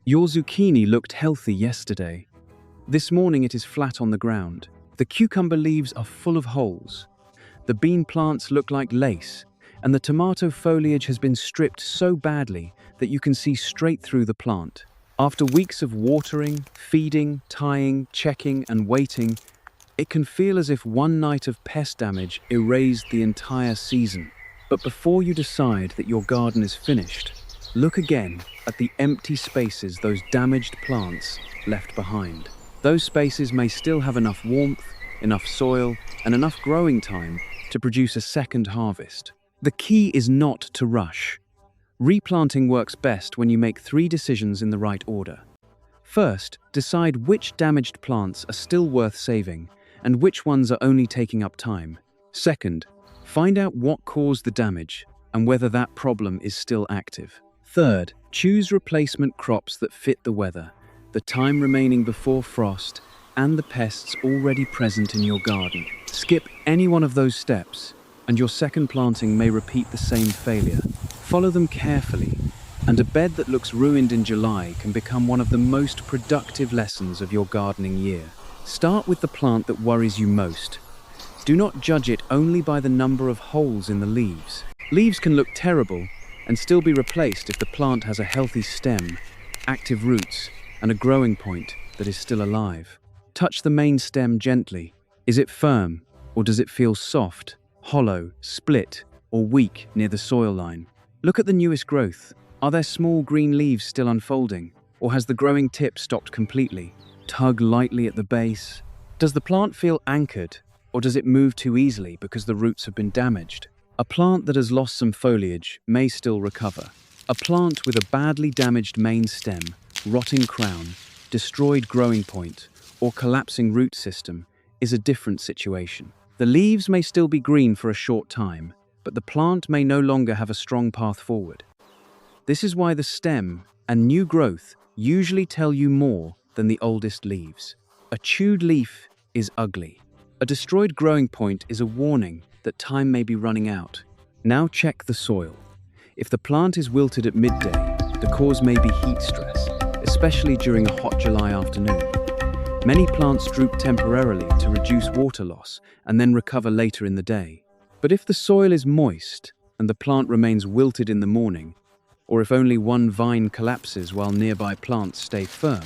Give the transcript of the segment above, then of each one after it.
Your zucchini looked healthy yesterday. This morning it is flat on the ground. The cucumber leaves are full of holes. The bean plants look like lace, and the tomato foliage has been stripped so badly that you can see straight through the plant. After weeks of watering, feeding, tying, checking, and waiting, it can feel as if one night of pest damage erased the entire season. But before you decide that your garden is finished, look again at the empty spaces those damaged plants left behind. Those spaces may still have enough warmth, enough soil, and enough growing time to produce a second harvest. The key is not to rush. Replanting works best when you make 3 decisions in the right order. First, decide which damaged plants are still worth saving and which ones are only taking up time. Second, find out what caused the damage and whether that problem is still active. Third, choose replacement crops that fit the weather, the time remaining before frost, and the pests already present in your garden. Skip any one of those steps, and your second planting may repeat the same failure. Follow them carefully, and a bed that looks ruined in July can become one of the most productive lessons of your gardening year. Start with the plant that worries you most. Do not judge it only by the number of holes in the leaves. Leaves can look terrible and still be replaced if the plant has a healthy stem, active roots, and a growing point that is still alive. Touch the main stem gently. Is it firm, or does it feel soft, hollow, split, or weak near the soil line? Look at the newest growth. Are there small green leaves still unfolding, or has the growing tip stopped completely? Tug lightly at the base. Does the plant feel anchored, or does it move too easily because the roots have been damaged? A plant that has lost some foliage may still recover. A plant with a badly damaged main stem, rotting crown, destroyed growing point, or collapsing root system is a different situation. The leaves may still be green for a short time, but the plant may no longer have a strong path forward. This is why the stem and new growth usually tell you more than the oldest leaves. A chewed leaf is ugly. A destroyed growing point is a warning that time may be running out. Now check the soil. If the plant is wilted at midday, the cause may be heat stress, especially during a hot July afternoon. Many plants droop temporarily to reduce water loss and then recover later in the day. But if the soil is moist and the plant remains wilted in the morning, or if only one vine collapses while nearby plants stay firm,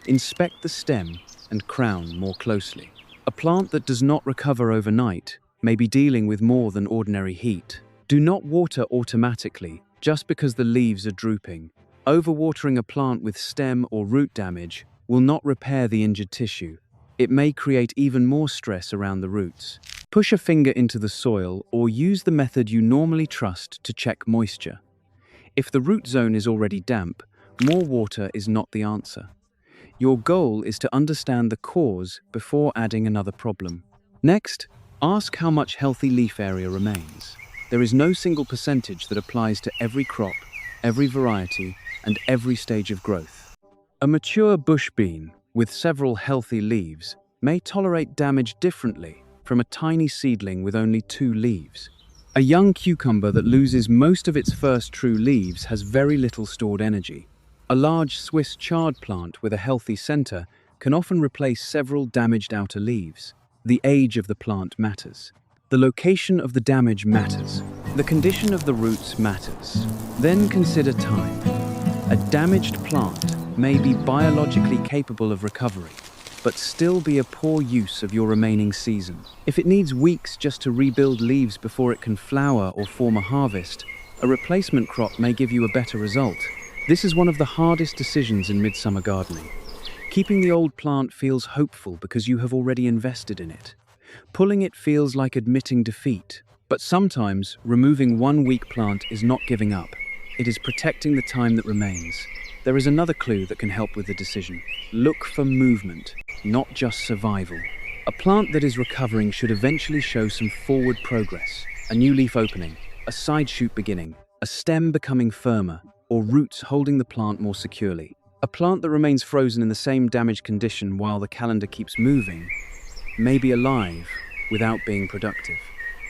inspect the stem and crown more closely. A plant that does not recover overnight may be dealing with more than ordinary heat. Do not water automatically just because the leaves are drooping. Overwatering a plant with stem or root damage will not repair the injured tissue. It may create even more stress around the roots. Push a finger into the soil or use the method you normally trust to check moisture. If the root zone is already damp, more water is not the answer. Your goal is to understand the cause before adding another problem. Next, ask how much healthy leaf area remains. There is no single percentage that applies to every crop, every variety, and every stage of growth. A mature bush bean with several healthy leaves may tolerate damage differently from a tiny seedling with only 2 leaves. A young cucumber that loses most of its first true leaves has very little stored energy. A large Swiss chard plant with a healthy center can often replace several damaged outer leaves. The age of the plant matters. The location of the damage matters. The condition of the roots matters. Then consider time. A damaged plant may be biologically capable of recovery, but still be a poor use of your remaining season. If it needs weeks just to rebuild leaves before it can flower or form a harvest, a replacement crop may give you a better result. This is one of the hardest decisions in midsummer gardening. Keeping the old plant feels hopeful because you have already invested in it. Pulling it feels like admitting defeat. But sometimes, removing one weak plant is not giving up. It is protecting the time that remains. There is another clue that can help with the decision. Look for movement, not just survival. A plant that is recovering should eventually show some forward progress. A new leaf opening, a side shoot beginning, a stem becoming firmer, or roots holding the plant more securely. A plant that remains frozen in the same damaged condition while the calendar keeps moving may be alive without being productive.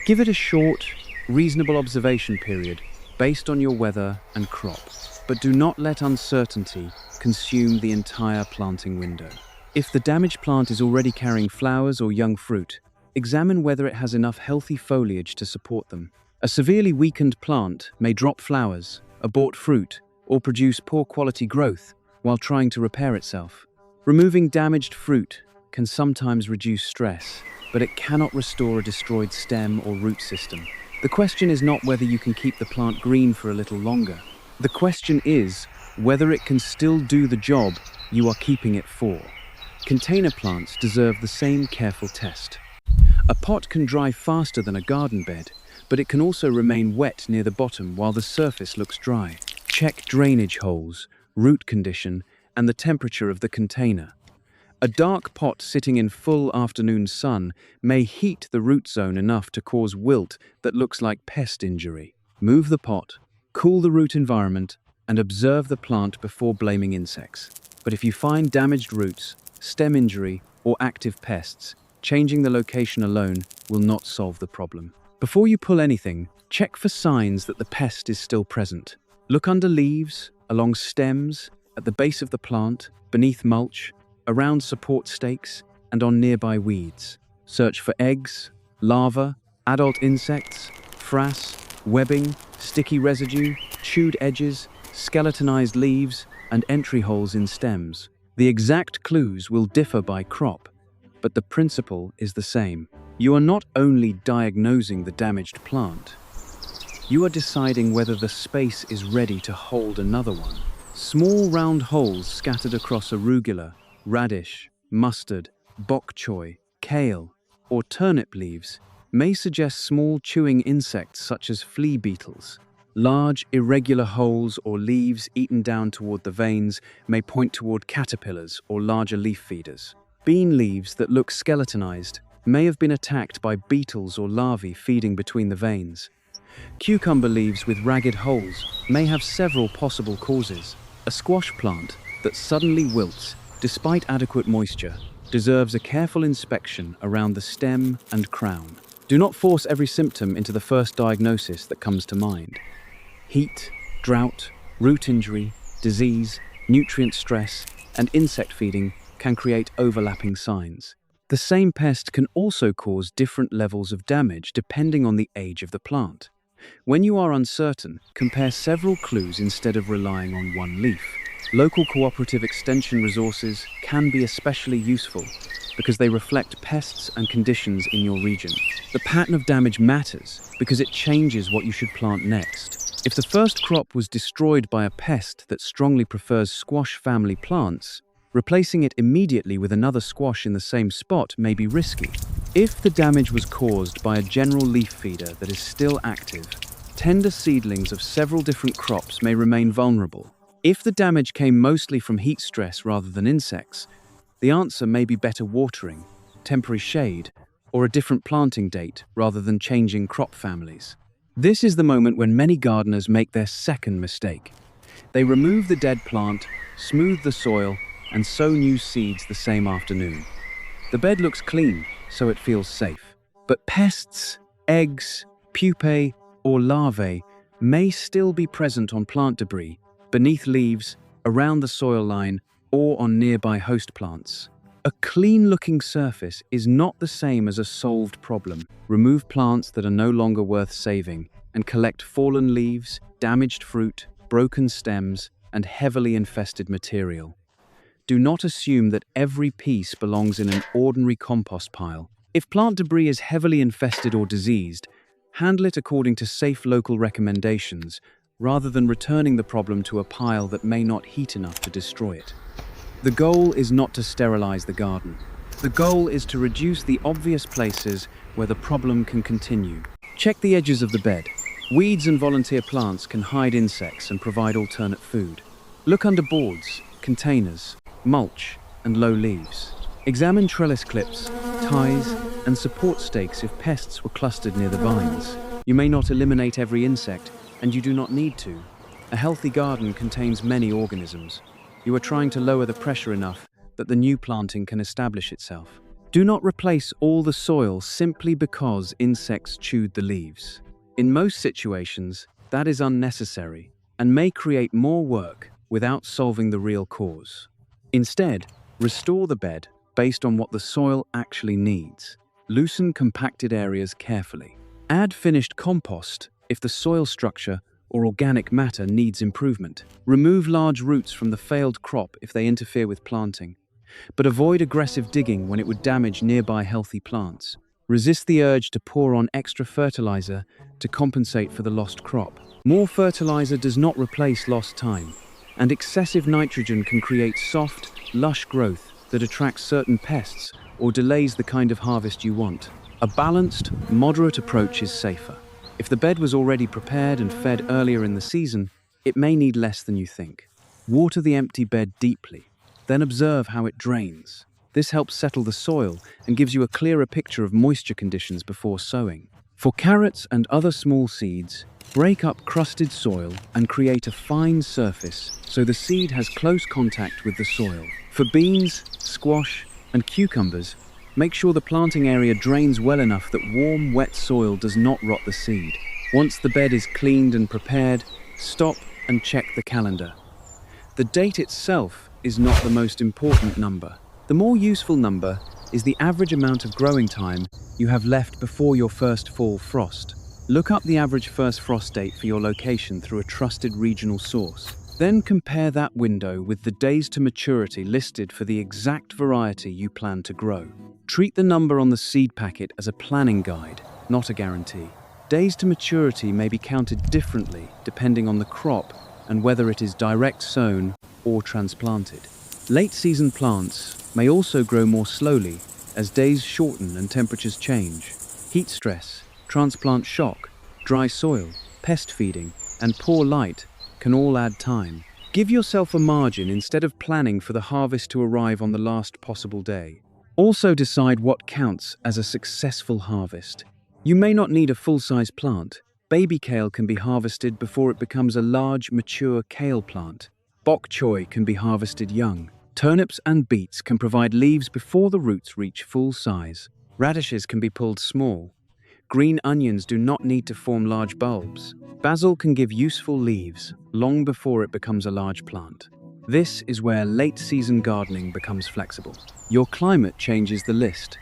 Give it a short, reasonable observation period based on your weather and crop. but do not let uncertainty consume the entire planting window. If the damaged plant is already carrying flowers or young fruit, examine whether it has enough healthy foliage to support them. A severely weakened plant may drop flowers, abort fruit, or produce poor quality growth while trying to repair itself. Removing damaged fruit can sometimes reduce stress, but it cannot restore a destroyed stem or root system. The question is not whether you can keep the plant green for a little longer. The question is whether it can still do the job you are keeping it for. Container plants deserve the same careful test. A pot can dry faster than a garden bed, but it can also remain wet near the bottom while the surface looks dry. Check drainage holes, root condition, and the temperature of the container. A dark pot sitting in full afternoon sun may heat the root zone enough to cause wilt that looks like pest injury. Move the pot, cool the root environment, and observe the plant before blaming insects. But if you find damaged roots, stem injury, or active pests, changing the location alone will not solve the problem. Before you pull anything, check for signs that the pest is still present. Look under leaves, along stems, at the base of the plant, beneath mulch, around support stakes, and on nearby weeds. Search for eggs, larvae, adult insects, frass, webbing, sticky residue, chewed edges, skeletonized leaves, and entry holes in stems. The exact clues will differ by crop, but the principle is the same. You are not only diagnosing the damaged plant, you are deciding whether the space is ready to hold another one. Small round holes scattered across arugula, radish, mustard, bok choy, kale, or turnip leaves may suggest small chewing insects such as flea beetles. Large, irregular holes or leaves eaten down toward the veins may point toward caterpillars or larger leaf feeders. Bean leaves that look skeletonized may have been attacked by beetles or larvae feeding between the veins. Cucumber leaves with ragged holes may have several possible causes. A squash plant that suddenly wilts despite adequate moisture deserves a careful inspection around the stem and crown. Do not force every symptom into the first diagnosis that comes to mind. Heat, drought, root injury, disease, nutrient stress, and insect feeding can create overlapping signs. The same pest can also cause different levels of damage depending on the age of the plant. When you are uncertain, compare several clues instead of relying on one leaf. Local cooperative extension resources can be especially useful because they reflect pests and conditions in your region. The pattern of damage matters because it changes what you should plant next. If the first crop was destroyed by a pest that strongly prefers squash family plants, replacing it immediately with another squash in the same spot may be risky. If the damage was caused by a general leaf feeder that is still active, tender seedlings of several different crops may remain vulnerable. If the damage came mostly from heat stress rather than insects, the answer may be better watering, temporary shade, or a different planting date rather than changing crop families. This is the moment when many gardeners make their second mistake. They remove the dead plant, smooth the soil, and sow new seeds the same afternoon. The bed looks clean, so it feels safe. But pests, eggs, pupae, or larvae may still be present on plant debris, beneath leaves, around the soil line, or on nearby host plants. A clean-looking surface is not the same as a solved problem. Remove plants that are no longer worth saving and collect fallen leaves, damaged fruit, broken stems, and heavily infested material. Do not assume that every piece belongs in an ordinary compost pile. If plant debris is heavily infested or diseased, handle it according to safe local recommendations, rather than returning the problem to a pile that may not heat enough to destroy it. The goal is not to sterilize the garden. The goal is to reduce the obvious places where the problem can continue. Check the edges of the bed. Weeds and volunteer plants can hide insects and provide alternate food. Look under boards, containers, mulch, and low leaves. Examine trellis clips, ties, and support stakes if pests were clustered near the vines. You may not eliminate every insect, and you do not need to. A healthy garden contains many organisms. You are trying to lower the pressure enough that the new planting can establish itself. Do not replace all the soil simply because insects chewed the leaves. In most situations, that is unnecessary and may create more work without solving the real cause. Instead, restore the bed based on what the soil actually needs. Loosen compacted areas carefully. Add finished compost if the soil structure or organic matter needs improvement. Remove large roots from the failed crop if they interfere with planting, but avoid aggressive digging when it would damage nearby healthy plants. Resist the urge to pour on extra fertilizer to compensate for the lost crop. More fertilizer does not replace lost time, and excessive nitrogen can create soft, lush growth that attracts certain pests or delays the kind of harvest you want. A balanced, moderate approach is safer. If the bed was already prepared and fed earlier in the season, it may need less than you think. Water the empty bed deeply, then observe how it drains. This helps settle the soil and gives you a clearer picture of moisture conditions before sowing. For carrots and other small seeds, break up crusted soil and create a fine surface so the seed has close contact with the soil. For beans, squash, and cucumbers, make sure the planting area drains well enough that warm, wet soil does not rot the seed. Once the bed is cleaned and prepared, stop and check the calendar. The date itself is not the most important number. The more useful number is the average amount of growing time you have left before your first fall frost. Look up the average first frost date for your location through a trusted regional source. Then compare that window with the days to maturity listed for the exact variety you plan to grow. Treat the number on the seed packet as a planning guide, not a guarantee. Days to maturity may be counted differently depending on the crop and whether it is direct sown or transplanted. Late-season plants may also grow more slowly as days shorten and temperatures change. Heat stress, transplant shock, dry soil, pest feeding, and poor light can all add time. Give yourself a margin instead of planning for the harvest to arrive on the last possible day. Also decide what counts as a successful harvest. You may not need a full-size plant. Baby kale can be harvested before it becomes a large, mature kale plant. Bok choy can be harvested young. Turnips and beets can provide leaves before the roots reach full size. Radishes can be pulled small. Green onions do not need to form large bulbs. Basil can give useful leaves long before it becomes a large plant. This is where late-season gardening becomes flexible. Your climate changes the list.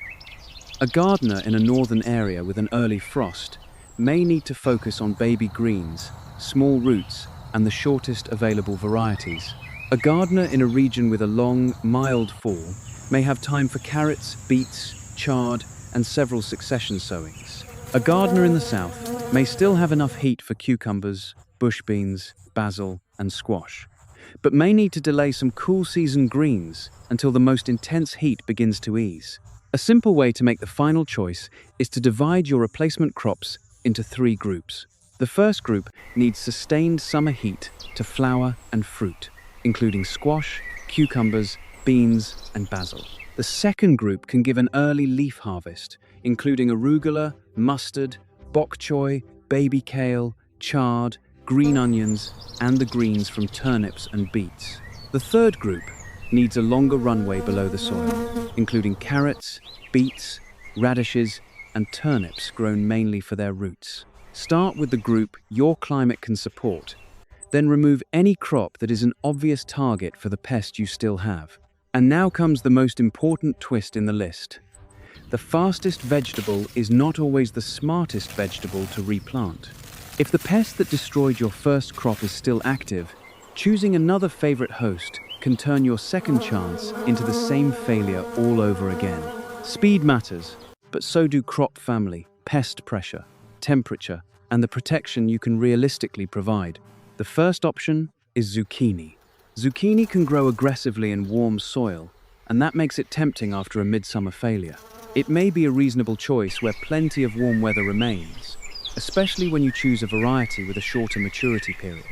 A gardener in a northern area with an early frost may need to focus on baby greens, small roots, and the shortest available varieties. A gardener in a region with a long, mild fall may have time for carrots, beets, chard, and several succession sowings. A gardener in the south may still have enough heat for cucumbers, bush beans, basil, and squash, but may need to delay some cool season greens until the most intense heat begins to ease. A simple way to make the final choice is to divide your replacement crops into 3 groups. The first group needs sustained summer heat to flower and fruit, including squash, cucumbers, beans, and basil. The second group can give an early leaf harvest, including arugula, mustard, bok choy, baby kale, chard, green onions, and the greens from turnips and beets. The third group needs a longer runway below the soil, including carrots, beets, radishes, and turnips grown mainly for their roots. Start with the group your climate can support, then remove any crop that is an obvious target for the pest you still have. And now comes the most important twist in the list. The fastest vegetable is not always the smartest vegetable to replant. If the pest that destroyed your first crop is still active, choosing another favorite host can turn your second chance into the same failure all over again. Speed matters, but so do crop family, pest pressure, temperature, and the protection you can realistically provide. The first option is zucchini. Zucchini can grow aggressively in warm soil, and that makes it tempting after a midsummer failure. It may be a reasonable choice where plenty of warm weather remains, especially when you choose a variety with a shorter maturity period.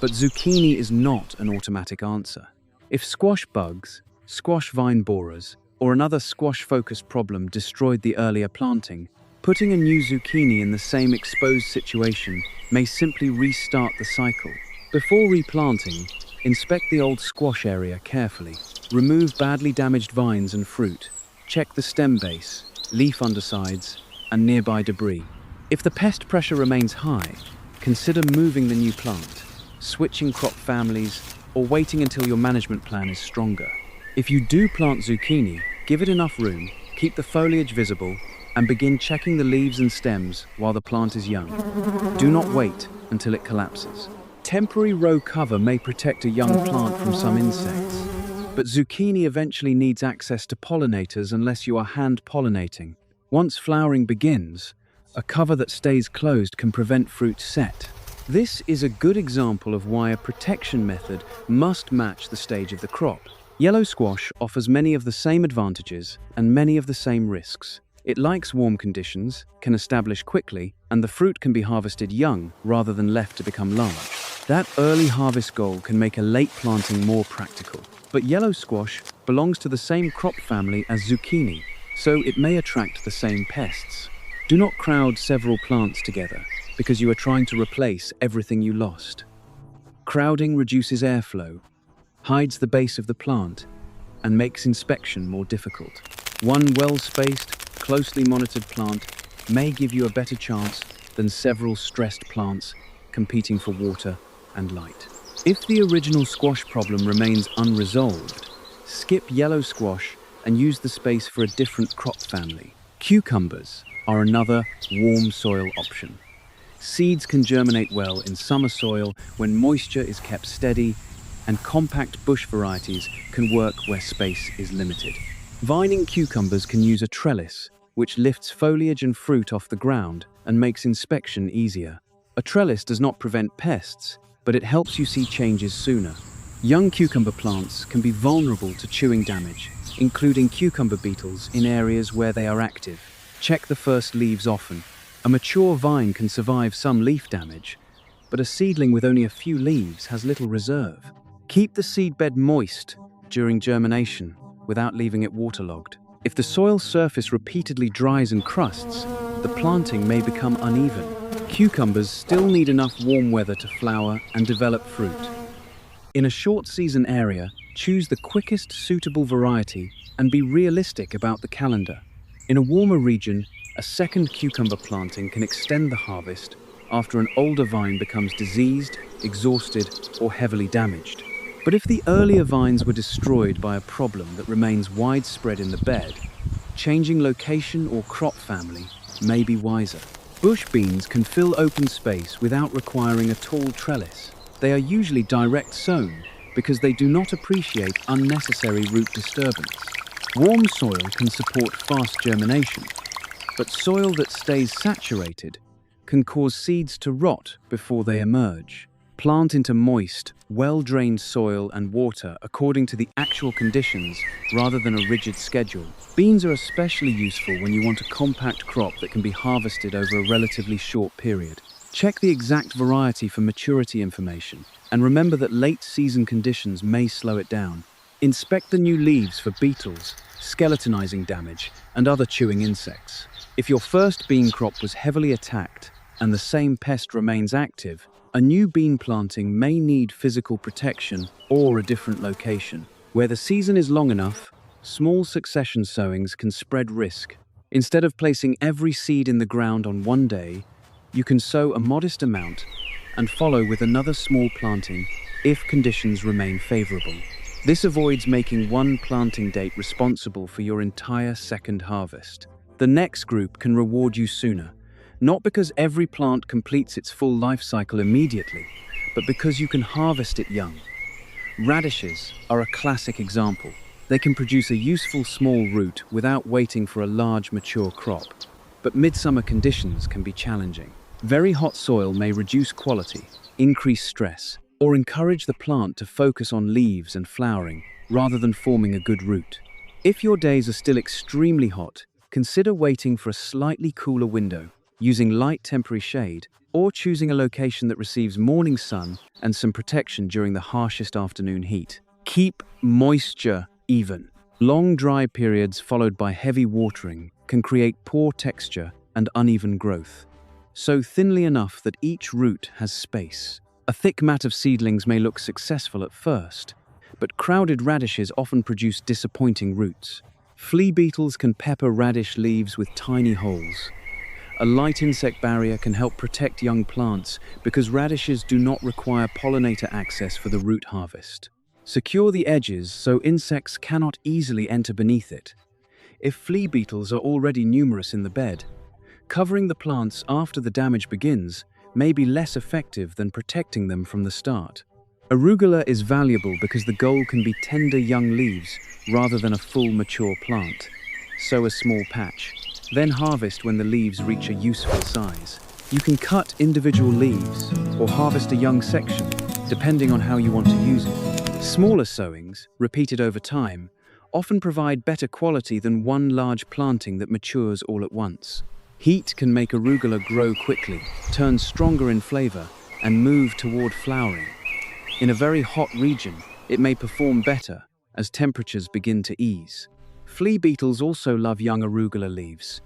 But zucchini is not an automatic answer. If squash bugs, squash vine borers, or another squash-focused problem destroyed the earlier planting, putting a new zucchini in the same exposed situation may simply restart the cycle. Before replanting, inspect the old squash area carefully. Remove badly damaged vines and fruit. Check the stem base, leaf undersides, and nearby debris. If the pest pressure remains high, consider moving the new plant. switching crop families, or waiting until your management plan is stronger. If you do plant zucchini, give it enough room, keep the foliage visible, and begin checking the leaves and stems while the plant is young. Do not wait until it collapses. Temporary row cover may protect a young plant from some insects, but zucchini eventually needs access to pollinators unless you are hand pollinating. Once flowering begins, a cover that stays closed can prevent fruit set. This is a good example of why a protection method must match the stage of the crop. Yellow squash offers many of the same advantages and many of the same risks. It likes warm conditions, can establish quickly, and the fruit can be harvested young rather than left to become large. That early harvest goal can make a late planting more practical. But yellow squash belongs to the same crop family as zucchini, so it may attract the same pests. Do not crowd several plants together because you are trying to replace everything you lost. Crowding reduces airflow, hides the base of the plant, and makes inspection more difficult. One well-spaced, closely monitored plant may give you a better chance than several stressed plants competing for water and light. If the original squash problem remains unresolved, skip yellow squash and use the space for a different crop family. Cucumbers are another warm soil option. Seeds can germinate well in summer soil when moisture is kept steady, and compact bush varieties can work where space is limited. Vining cucumbers can use a trellis, which lifts foliage and fruit off the ground and makes inspection easier. A trellis does not prevent pests, but it helps you see changes sooner. Young cucumber plants can be vulnerable to chewing damage, including cucumber beetles in areas where they are active. Check the first leaves often. A mature vine can survive some leaf damage, but a seedling with only a few leaves has little reserve. Keep the seedbed moist during germination without leaving it waterlogged. If the soil surface repeatedly dries and crusts, the planting may become uneven. Cucumbers still need enough warm weather to flower and develop fruit. In a short season area, choose the quickest suitable variety and be realistic about the calendar. In a warmer region, a second cucumber planting can extend the harvest after an older vine becomes diseased, exhausted, or heavily damaged. But if the earlier vines were destroyed by a problem that remains widespread in the bed, changing location or crop family may be wiser. Bush beans can fill open space without requiring a tall trellis. They are usually direct sown because they do not appreciate unnecessary root disturbance. Warm soil can support fast germination, but soil that stays saturated can cause seeds to rot before they emerge. Plant into moist, well-drained soil and water according to the actual conditions rather than a rigid schedule. Beans are especially useful when you want a compact crop that can be harvested over a relatively short period. Check the exact variety for maturity information, and remember that late season conditions may slow it down. Inspect the new leaves for beetles, skeletonizing damage, and other chewing insects. If your first bean crop was heavily attacked and the same pest remains active, a new bean planting may need physical protection or a different location. Where the season is long enough, small succession sowings can spread risk. Instead of placing every seed in the ground on one day, you can sow a modest amount and follow with another small planting if conditions remain favorable. This avoids making one planting date responsible for your entire second harvest. The next group can reward you sooner, not because every plant completes its full life cycle immediately, but because you can harvest it young. Radishes are a classic example. They can produce a useful small root without waiting for a large mature crop, but midsummer conditions can be challenging. Very hot soil may reduce quality, increase stress, or encourage the plant to focus on leaves and flowering rather than forming a good root. If your days are still extremely hot, consider waiting for a slightly cooler window, using light temporary shade, or choosing a location that receives morning sun and some protection during the harshest afternoon heat. Keep moisture even. Long dry periods followed by heavy watering can create poor texture and uneven growth. Sow thinly enough that each root has space. A thick mat of seedlings may look successful at first, but crowded radishes often produce disappointing roots. Flea beetles can pepper radish leaves with tiny holes. A light insect barrier can help protect young plants because radishes do not require pollinator access for the root harvest. Secure the edges so insects cannot easily enter beneath it. If flea beetles are already numerous in the bed, covering the plants after the damage begins may be less effective than protecting them from the start. Arugula is valuable because the goal can be tender young leaves rather than a full mature plant. Sow a small patch, then harvest when the leaves reach a useful size. You can cut individual leaves or harvest a young section, depending on how you want to use it. Smaller sowings, repeated over time, often provide better quality than one large planting that matures all at once. Heat can make arugula grow quickly, turn stronger in flavor, and move toward flowering. In a very hot region, it may perform better as temperatures begin to ease. Flea beetles also love young arugula leaves,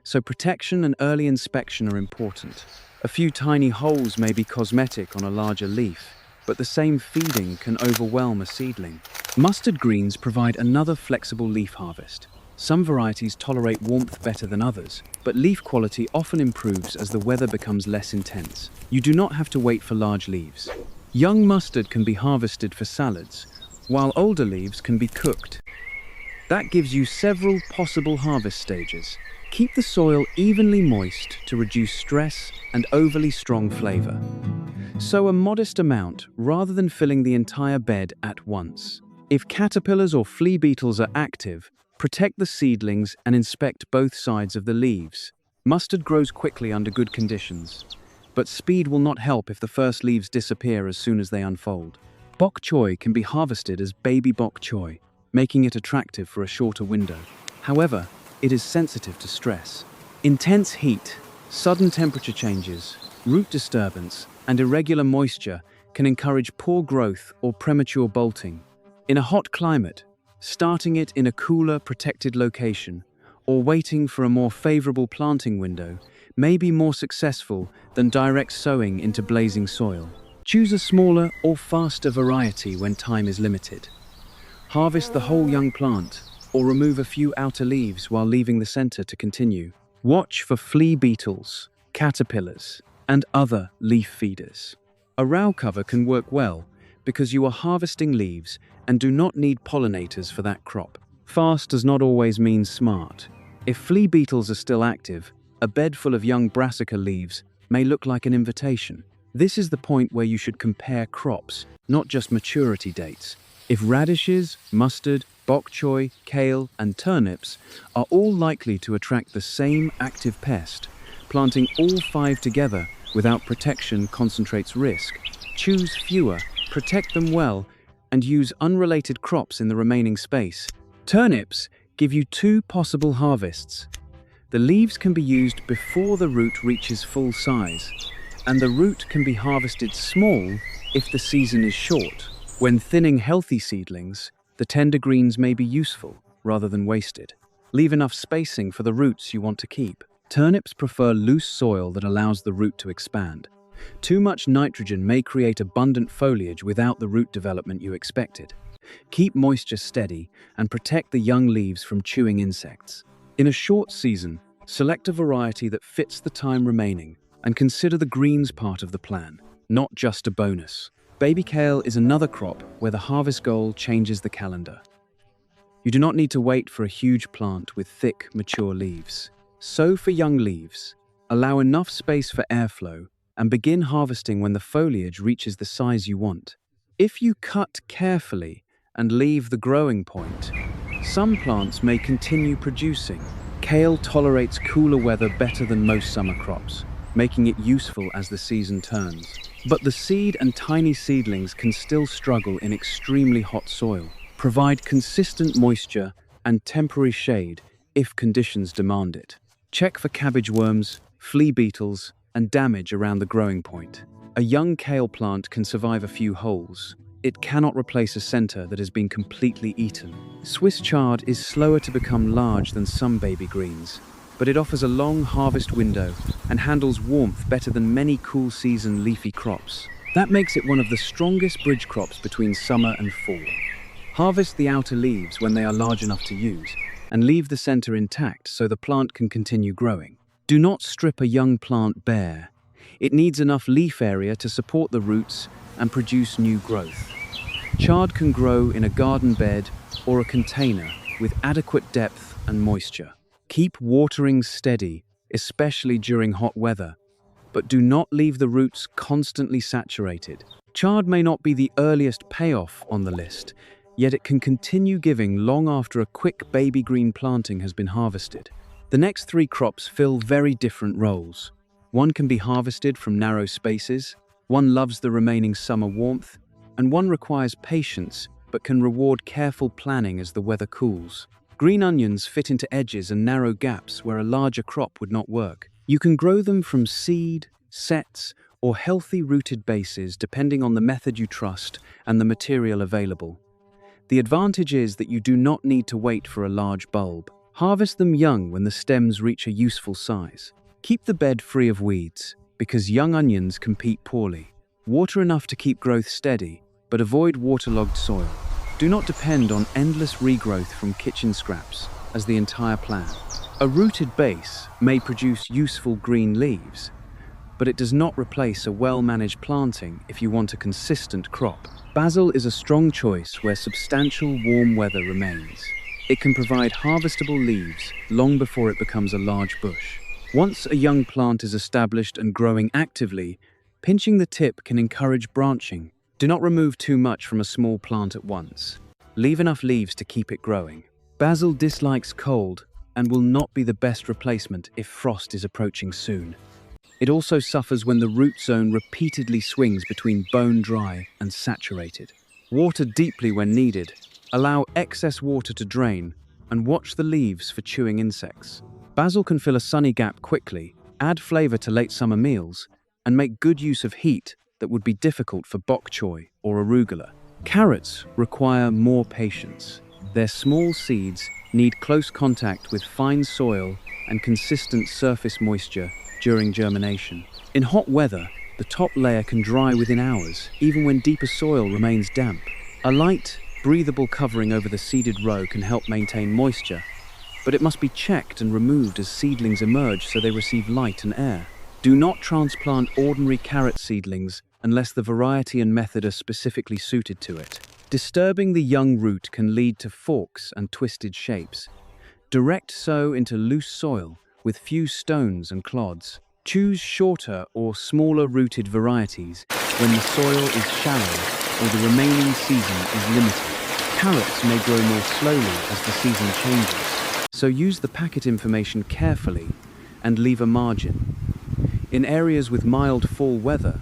so protection and early inspection are important. A few tiny holes may be cosmetic on a larger leaf, but the same feeding can overwhelm a seedling. Mustard greens provide another flexible leaf harvest. Some varieties tolerate warmth better than others, but leaf quality often improves as the weather becomes less intense. You do not have to wait for large leaves. Young mustard can be harvested for salads, while older leaves can be cooked. That gives you several possible harvest stages. Keep the soil evenly moist to reduce stress and overly strong flavor. Sow a modest amount rather than filling the entire bed at once. If caterpillars or flea beetles are active, protect the seedlings and inspect both sides of the leaves. Mustard grows quickly under good conditions, but speed will not help if the first leaves disappear as soon as they unfold. Bok choy can be harvested as baby bok choy, making it attractive for a shorter window. However, it is sensitive to stress. Intense heat, sudden temperature changes, root disturbance, and irregular moisture can encourage poor growth or premature bolting. In a hot climate, starting it in a cooler, protected location or waiting for a more favorable planting window may be more successful than direct sowing into blazing soil. Choose a smaller or faster variety when time is limited. Harvest the whole young plant or remove a few outer leaves while leaving the center to continue. Watch for flea beetles, caterpillars, and other leaf feeders. A row cover can work well because you are harvesting leaves and do not need pollinators for that crop. Fast does not always mean smart. If flea beetles are still active, a bed full of young brassica leaves may look like an invitation. This is the point where you should compare crops, not just maturity dates. If radishes, mustard, bok choy, kale, and turnips are all likely to attract the same active pest, planting all 5 together without protection concentrates risk. Choose fewer, protect them well, and use unrelated crops in the remaining space. Turnips give you 2 possible harvests. The leaves can be used before the root reaches full size, and the root can be harvested small if the season is short. When thinning healthy seedlings, the tender greens may be useful rather than wasted. Leave enough spacing for the roots you want to keep. Turnips prefer loose soil that allows the root to expand. Too much nitrogen may create abundant foliage without the root development you expected. Keep moisture steady and protect the young leaves from chewing insects. In a short season, select a variety that fits the time remaining and consider the greens part of the plan, not just a bonus. Baby kale is another crop where the harvest goal changes the calendar. You do not need to wait for a huge plant with thick, mature leaves. Sow for young leaves, allow enough space for airflow, and begin harvesting when the foliage reaches the size you want. If you cut carefully and leave the growing point, some plants may continue producing. Kale tolerates cooler weather better than most summer crops, making it useful as the season turns. But the seed and tiny seedlings can still struggle in extremely hot soil. Provide consistent moisture and temporary shade if conditions demand it. Check for cabbage worms, flea beetles, and damage around the growing point. A young kale plant can survive a few holes. It cannot replace a center that has been completely eaten. Swiss chard is slower to become large than some baby greens, but it offers a long harvest window and handles warmth better than many cool season leafy crops. That makes it one of the strongest bridge crops between summer and fall. Harvest the outer leaves when they are large enough to use, and leave the center intact so the plant can continue growing. Do not strip a young plant bare. It needs enough leaf area to support the roots and produce new growth. Chard can grow in a garden bed or a container with adequate depth and moisture. Keep watering steady, especially during hot weather, but do not leave the roots constantly saturated. Chard may not be the earliest payoff on the list, yet it can continue giving long after a quick baby green planting has been harvested. The next 3 crops fill very different roles. One can be harvested from narrow spaces, one loves the remaining summer warmth, and one requires patience but can reward careful planning as the weather cools. Green onions fit into edges and narrow gaps where a larger crop would not work. You can grow them from seed, sets, or healthy rooted bases depending on the method you trust and the material available. The advantage is that you do not need to wait for a large bulb. Harvest them young when the stems reach a useful size. Keep the bed free of weeds, because young onions compete poorly. Water enough to keep growth steady, but avoid waterlogged soil. Do not depend on endless regrowth from kitchen scraps as the entire plan. A rooted base may produce useful green leaves, but it does not replace a well-managed planting if you want a consistent crop. Basil is a strong choice where substantial warm weather remains. It can provide harvestable leaves long before it becomes a large bush. Once a young plant is established and growing actively, pinching the tip can encourage branching. Do not remove too much from a small plant at once. Leave enough leaves to keep it growing. Basil dislikes cold and will not be the best replacement if frost is approaching soon. It also suffers when the root zone repeatedly swings between bone dry and saturated. Water deeply when needed, allow excess water to drain, and watch the leaves for chewing insects. Basil can fill a sunny gap quickly, add flavor to late summer meals, and make good use of heat that would be difficult for bok choy or arugula. Carrots require more patience. Their small seeds need close contact with fine soil and consistent surface moisture during germination. In hot weather, the top layer can dry within hours, even when deeper soil remains damp. A light, breathable covering over the seeded row can help maintain moisture, but it must be checked and removed as seedlings emerge so they receive light and air. Do not transplant ordinary carrot seedlings unless the variety and method are specifically suited to it. Disturbing the young root can lead to forks and twisted shapes. Direct sow into loose soil with few stones and clods. Choose shorter or smaller rooted varieties when the soil is shallow or the remaining season is limited. Carrots may grow more slowly as the season changes, so use the packet information carefully and leave a margin. In areas with mild fall weather,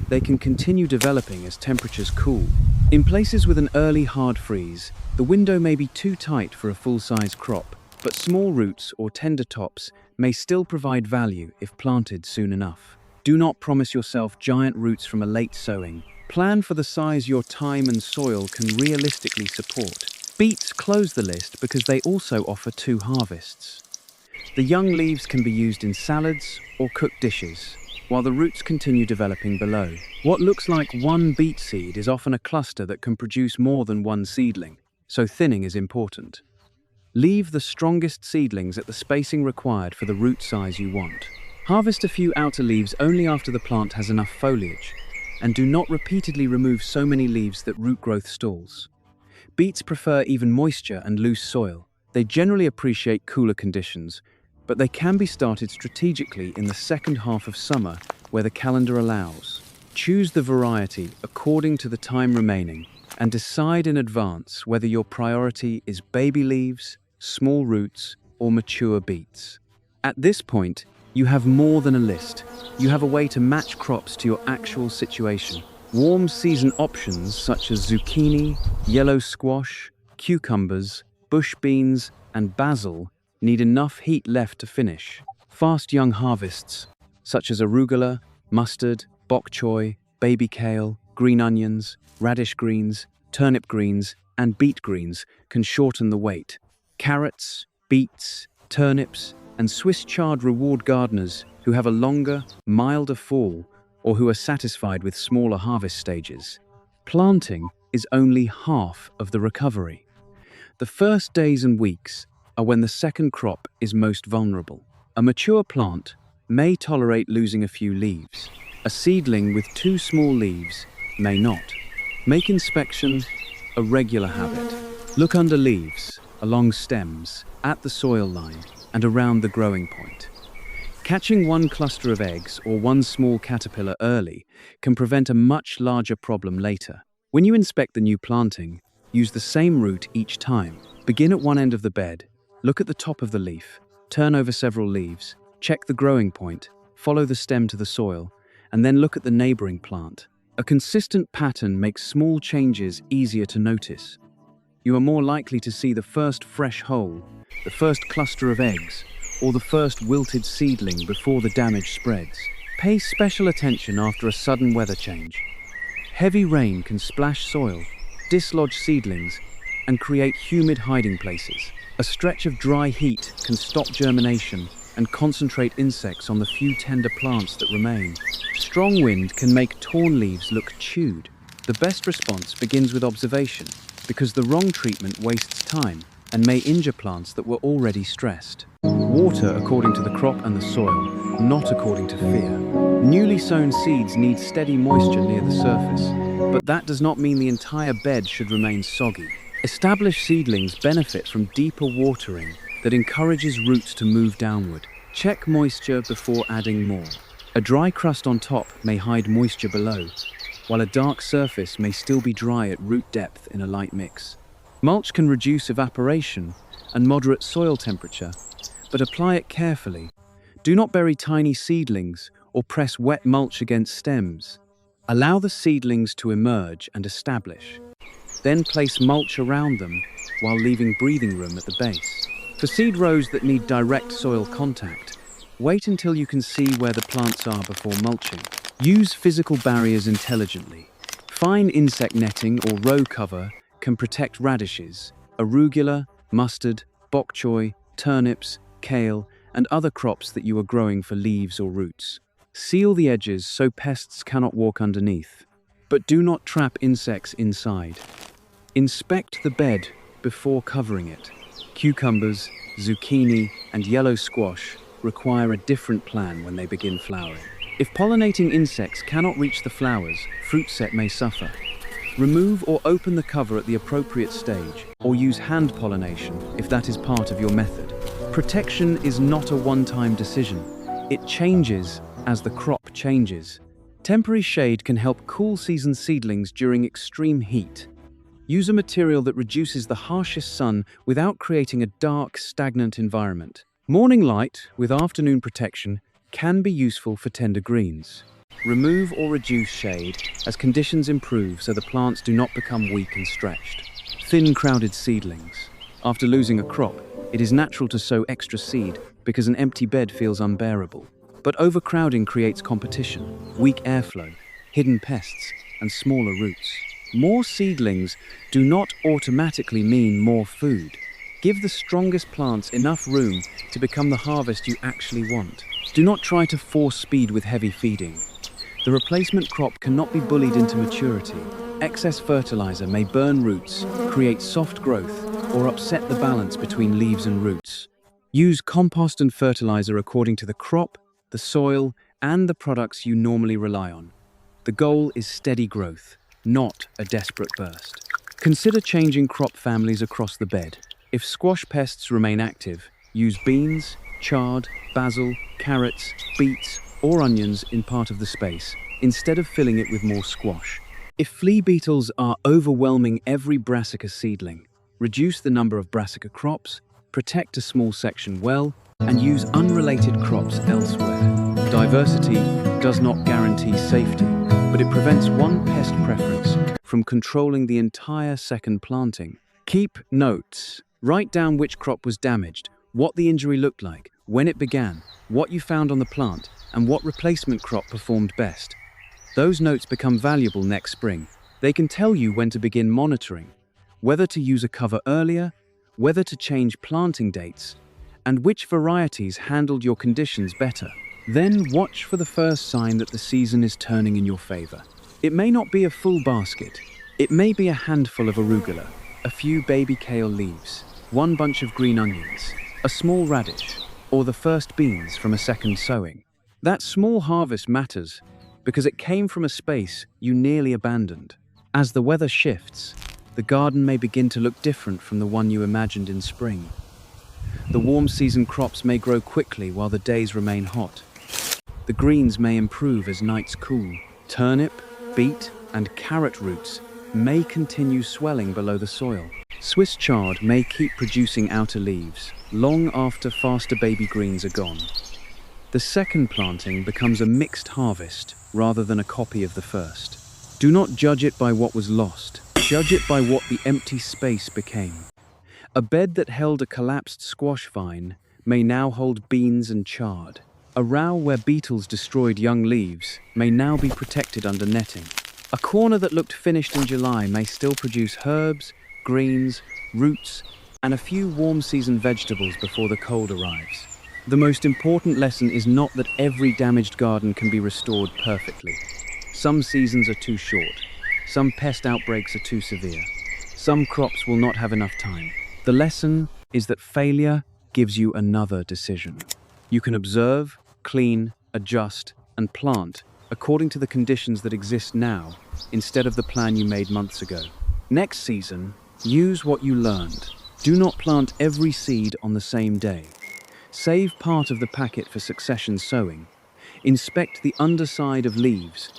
they can continue developing as temperatures cool. In places with an early hard freeze, the window may be too tight for a full-size crop, but small roots or tender tops may still provide value if planted soon enough. Do not promise yourself giant roots from a late sowing. Plan for the size your time and soil can realistically support. Beets close the list because they also offer 2 harvests. The young leaves can be used in salads or cooked dishes, while the roots continue developing below. What looks like one beet seed is often a cluster that can produce more than one seedling, so thinning is important. Leave the strongest seedlings at the spacing required for the root size you want. Harvest a few outer leaves only after the plant has enough foliage, and do not repeatedly remove so many leaves that root growth stalls. Beets prefer even moisture and loose soil. They generally appreciate cooler conditions, but they can be started strategically in the second half of summer where the calendar allows. Choose the variety according to the time remaining and decide in advance whether your priority is baby leaves, small roots, or mature beets. At this point, you have more than a list. You have a way to match crops to your actual situation. Warm season options such as zucchini, yellow squash, cucumbers, bush beans, and basil need enough heat left to finish. Fast young harvests such as arugula, mustard, bok choy, baby kale, green onions, radish greens, turnip greens, and beet greens can shorten the wait. Carrots, beets, turnips, and Swiss chard reward gardeners who have a longer, milder fall or who are satisfied with smaller harvest stages. Planting is only half of the recovery. The first days and weeks are when the second crop is most vulnerable. A mature plant may tolerate losing a few leaves. A seedling with 2 small leaves may not. Make inspection a regular habit. Look under leaves, along stems, at the soil line, and around the growing point. Catching one cluster of eggs or one small caterpillar early can prevent a much larger problem later. When you inspect the new planting, use the same route each time. Begin at one end of the bed, look at the top of the leaf, turn over several leaves, check the growing point, follow the stem to the soil, and then look at the neighboring plant. A consistent pattern makes small changes easier to notice. You are more likely to see the first fresh hole, the first cluster of eggs, or the first wilted seedling before the damage spreads. Pay special attention after a sudden weather change. Heavy rain can splash soil, dislodge seedlings, and create humid hiding places. A stretch of dry heat can stop germination and concentrate insects on the few tender plants that remain. Strong wind can make torn leaves look chewed. The best response begins with observation, because the wrong treatment wastes time and may injure plants that were already stressed. Water according to the crop and the soil, not according to fear. Newly sown seeds need steady moisture near the surface, but that does not mean the entire bed should remain soggy. Established seedlings benefit from deeper watering that encourages roots to move downward. Check moisture before adding more. A dry crust on top may hide moisture below, while a dark surface may still be dry at root depth in a light mix. Mulch can reduce evaporation and moderate soil temperature, but apply it carefully. Do not bury tiny seedlings or press wet mulch against stems. Allow the seedlings to emerge and establish. Then place mulch around them while leaving breathing room at the base. For seed rows that need direct soil contact, wait until you can see where the plants are before mulching. Use physical barriers intelligently. Fine insect netting or row cover can protect radishes, arugula, mustard, bok choy, turnips, kale, and other crops that you are growing for leaves or roots. Seal the edges so pests cannot walk underneath, but do not trap insects inside. Inspect the bed before covering it. Cucumbers, zucchini, and yellow squash require a different plan when they begin flowering. If pollinating insects cannot reach the flowers, fruit set may suffer. Remove or open the cover at the appropriate stage, or use hand pollination if that is part of your method. Protection is not a one-time decision. It changes as the crop changes. Temporary shade can help cool season seedlings during extreme heat. Use a material that reduces the harshest sun without creating a dark, stagnant environment. Morning light with afternoon protection can be useful for tender greens. Remove or reduce shade as conditions improve so the plants do not become weak and stretched. Thin, crowded seedlings. After losing a crop, it is natural to sow extra seed because an empty bed feels unbearable. But overcrowding creates competition, weak airflow, hidden pests, and smaller roots. More seedlings do not automatically mean more food. Give the strongest plants enough room to become the harvest you actually want. Do not try to force speed with heavy feeding. The replacement crop cannot be bullied into maturity. Excess fertilizer may burn roots, create soft growth, or upset the balance between leaves and roots. Use compost and fertilizer according to the crop, the soil, and the products you normally rely on. The goal is steady growth, not a desperate burst. Consider changing crop families across the bed. If squash pests remain active, use beans, chard, basil, carrots, beets, or onions in part of the space, instead of filling it with more squash. If flea beetles are overwhelming every brassica seedling, reduce the number of brassica crops, protect a small section well, and use unrelated crops elsewhere. Diversity does not guarantee safety, but it prevents one pest preference from controlling the entire second planting. Keep notes. Write down which crop was damaged, what the injury looked like, when it began, what you found on the plant, and what replacement crop performed best. Those notes become valuable next spring. They can tell you when to begin monitoring, whether to use a cover earlier, whether to change planting dates, and which varieties handled your conditions better. Then watch for the first sign that the season is turning in your favor. It may not be a full basket. It may be a handful of arugula, a few baby kale leaves, one bunch of green onions, a small radish, or the first beans from a second sowing. That small harvest matters because it came from a space you nearly abandoned. As the weather shifts, the garden may begin to look different from the one you imagined in spring. The warm season crops may grow quickly while the days remain hot. The greens may improve as nights cool. Turnip, beet, and carrot roots may continue swelling below the soil. Swiss chard may keep producing outer leaves long after faster baby greens are gone. The second planting becomes a mixed harvest rather than a copy of the first. Do not judge it by what was lost. Judge it by what the empty space became. A bed that held a collapsed squash vine may now hold beans and chard. A row where beetles destroyed young leaves may now be protected under netting. A corner that looked finished in July may still produce herbs, greens, roots, and a few warm-season vegetables before the cold arrives. The most important lesson is not that every damaged garden can be restored perfectly. Some seasons are too short. Some pest outbreaks are too severe. Some crops will not have enough time. The lesson is that failure gives you another decision. You can observe, clean, adjust, and plant according to the conditions that exist now, instead of the plan you made months ago. Next season, use what you learned. Do not plant every seed on the same day. Save part of the packet for succession sowing. Inspect the underside of leaves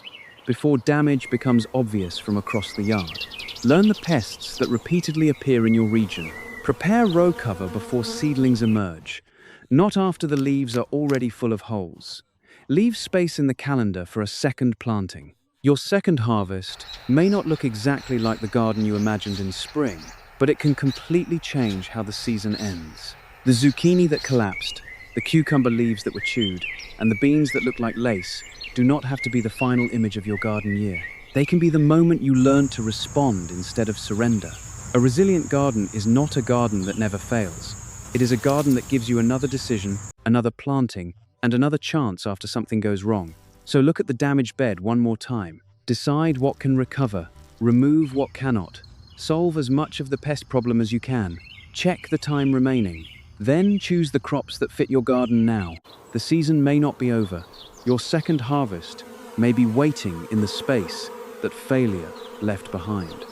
before damage becomes obvious from across the yard. Learn the pests that repeatedly appear in your region. Prepare row cover before seedlings emerge, not after the leaves are already full of holes. Leave space in the calendar for a second planting. Your second harvest may not look exactly like the garden you imagined in spring, but it can completely change how the season ends. The zucchini that collapsed, the cucumber leaves that were chewed, and the beans that look like lace do not have to be the final image of your garden year. They can be the moment you learn to respond instead of surrender. A resilient garden is not a garden that never fails. It is a garden that gives you another decision, another planting, and another chance after something goes wrong. So look at the damaged bed one more time. Decide what can recover, remove what cannot. Solve as much of the pest problem as you can. Check the time remaining. Then choose the crops that fit your garden now. The season may not be over. Your second harvest may be waiting in the space that failure left behind.